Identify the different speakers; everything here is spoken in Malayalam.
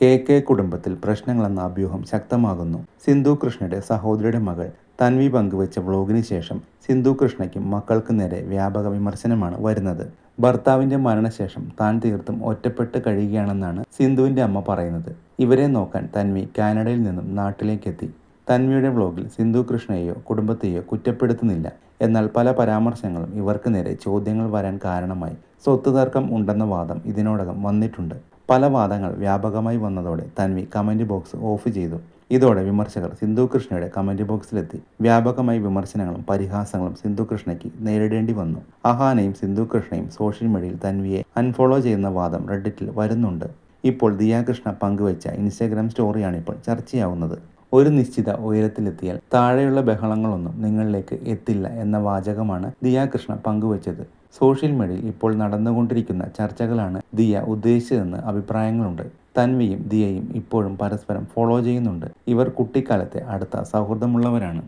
Speaker 1: കെ കുടുംബത്തിൽ പ്രശ്നങ്ങളെന്ന അഭ്യൂഹം ശക്തമാകുന്നു. സിന്ധു കൃഷ്ണയുടെ സഹോദരിയുടെ മകൾ തൻവി പങ്കുവച്ച വ്ലോഗിന് ശേഷം സിന്ധു കൃഷ്ണയ്ക്കും മക്കൾക്ക് നേരെ വ്യാപക വിമർശനമാണ് വരുന്നത്. ഭർത്താവിന്റെ മരണശേഷം താൻ തീർത്തും ഒറ്റപ്പെട്ട് കഴിയുകയാണെന്നാണ് സിന്ധുവിന്റെ അമ്മ പറയുന്നത്. ഇവരെ നോക്കാൻ തൻവി കാനഡയിൽ നിന്നും നാട്ടിലേക്കെത്തി. തൻവിയുടെ വ്ലോഗിൽ സിന്ധു കൃഷ്ണയെയോ കുടുംബത്തെയോ കുറ്റപ്പെടുത്തുന്നില്ല. എന്നാൽ പല പരാമർശങ്ങളും ഇവർക്ക് നേരെ ചോദ്യങ്ങൾ വരാൻ കാരണമായി. സ്വത്ത് തർക്കം ഉണ്ടെന്ന വാദം ഇതിനോടകം വന്നിട്ടുണ്ട്. പല വാദങ്ങൾ വ്യാപകമായി വന്നതോടെ തൻവി കമന്റ് ബോക്സ് ഓഫ് ചെയ്തു. ഇതോടെ വിമർശകർ സിന്ധു കൃഷ്ണയുടെ കമന്റ് ബോക്സിലെത്തി. വ്യാപകമായി വിമർശനങ്ങളും പരിഹാസങ്ങളും സിന്ധു കൃഷ്ണയ്ക്ക് നേരിടേണ്ടി വന്നു. അഹാനയും സിന്ധു കൃഷ്ണയും സോഷ്യൽ മീഡിയയിൽ തൻവിയെ അൺഫോളോ ചെയ്യുന്ന വാദം റെഡിറ്റിൽ വരുന്നുണ്ട്. ഇപ്പോൾ ദിയ കൃഷ്ണ പങ്കുവച്ച ഇൻസ്റ്റാഗ്രാം സ്റ്റോറിയാണിപ്പോൾ ചർച്ചയാവുന്നത്. ഒരു നിശ്ചിത ഉയരത്തിലെത്തിയാൽ താഴെയുള്ള ബഹളങ്ങളൊന്നും നിങ്ങളിലേക്ക് എത്തില്ല എന്ന വാചകമാണ് ദിയ കൃഷ്ണ പങ്കുവച്ചത്. സോഷ്യൽ മീഡിയയിൽ ഇപ്പോൾ നടന്നുകൊണ്ടിരിക്കുന്ന ചർച്ചകളാണ് ദിയ ഉദ്ദേശിച്ചതെന്ന് അഭിപ്രായങ്ങളുണ്ട്. തൻവിയും ദിയയും ഇപ്പോഴും പരസ്പരം ഫോളോ ചെയ്യുന്നുണ്ട്. ഇവർ കുട്ടിക്കാലത്തെ അടുത്ത സൗഹൃദമുള്ളവരാണ്.